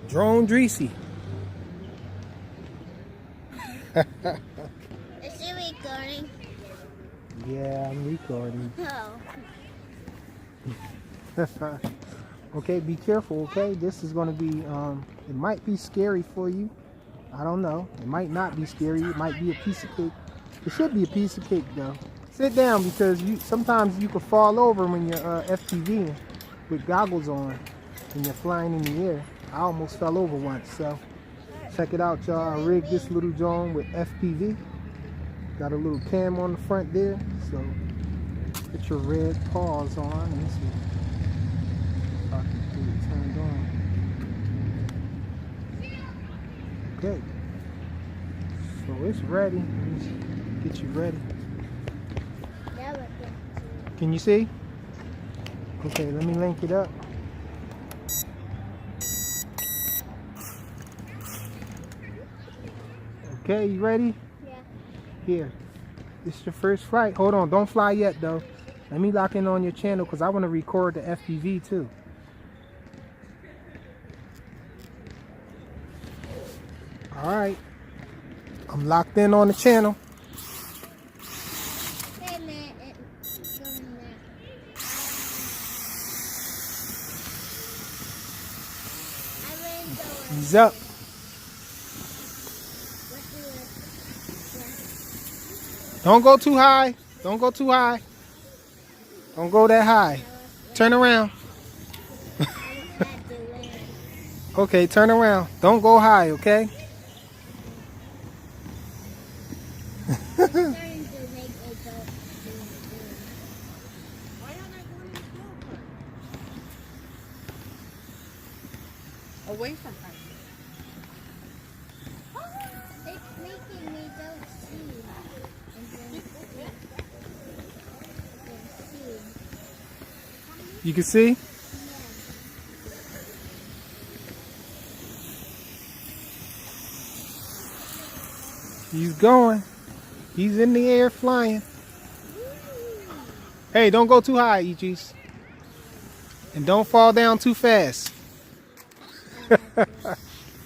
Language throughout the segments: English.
Drone Dreesy. Is it recording? Yeah, I'm recording. Oh. Okay, be careful, okay? This is going to be, it might be scary for you. I don't know. It might not be scary. It might be a piece of cake. It should be a piece of cake, though. Sit down because sometimes you could fall over when you're FPV with goggles on and you're flying in the air. I almost fell over once, so check it out, y'all. I rigged this little drone with FPV. Got a little cam on the front there, so put your RedPawz on. Let me see if I can get it turned on. Okay, so it's ready. Let me get you ready. Can you see? Okay, let me link it up. Okay, you ready? Yeah. Here, this is your first flight. Hold on, don't fly yet though. Let me lock in on your channel because I want to record the FPV too. Alright, I'm locked in on the channel. Hey man, it's going there. He's up. Don't go too high. Don't go too high. Don't go that high. Turn around. Okay, turn around. Don't go high, okay? Away from her. It's making me don't see. You can see? He's going. He's in the air flying. Hey, don't go too high, EGs. And don't fall down too fast.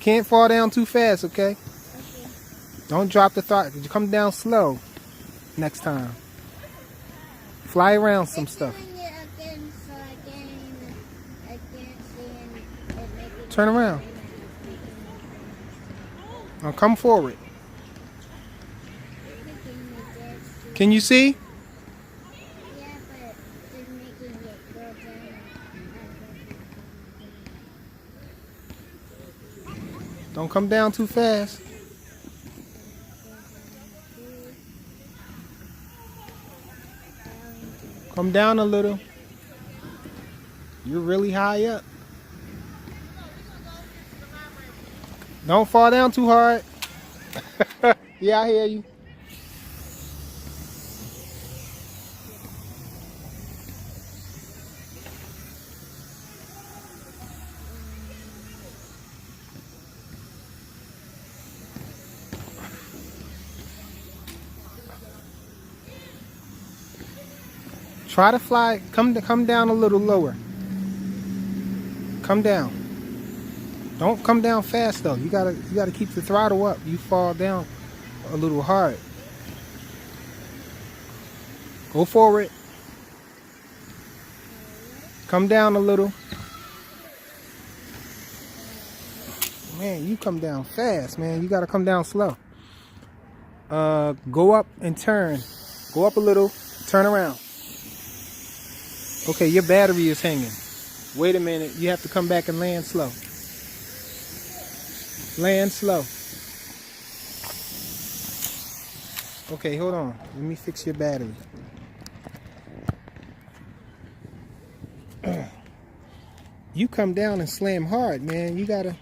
Can't fall down too fast, okay? Don't drop the throttle. You come down slow next time. Fly around some stuff. Turn around. Now come forward. Can you see? Yeah, but it's making it go down. Don't come down too fast. Come down a little. You're really high up. Don't fall down too hard. Yeah, I hear you. Try to fly. Come down a little lower. Come down. Don't come down fast though. You gotta keep the throttle up. You fall down a little hard. Go forward. Come down a little. Man, you come down fast, man. You gotta come down slow. Go up and turn. Go up a little. Turn around. Okay, your battery is hanging. Wait a minute. You have to come back and land slow. Land slow. Okay, hold on. Let me fix your battery. You come down and slam hard, man. You gotta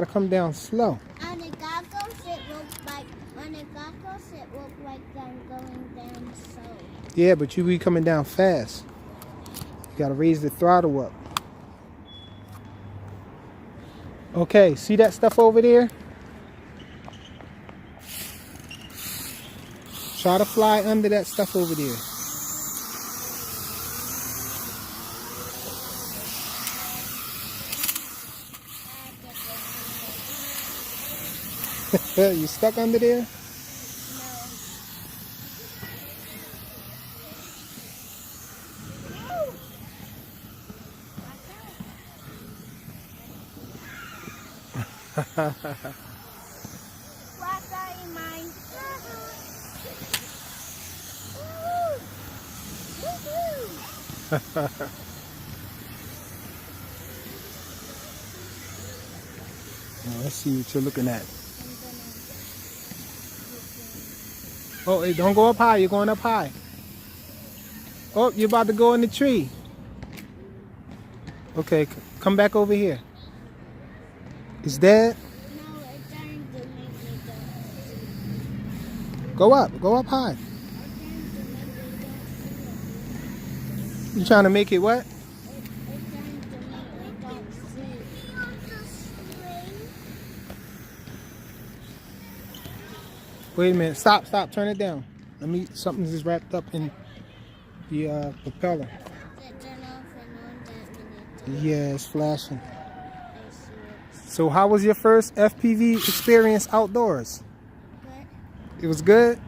come down slow. On the goggles, it looks like I'm going down slow. Yeah, but you be coming down fast. You gotta raise the throttle up. Okay, see that stuff over there? Try to fly under that stuff over there. You stuck under there? No. What's that in mine? Woohoo! Now, let's see what you're looking at. Oh, hey, don't go up high. You're going up high. Oh, you're about to go in the tree. Okay, come back over here. It's dead. No, it's trying to make me go. Go up high. You trying to make it what? It's trying to make me go sleep. Wait a minute. Stop. Turn it down. Something's just wrapped up in the propeller. Turn off and on that minute. Yeah, it's flashing. I see it. So how was your first FPV experience outdoors? But It was good?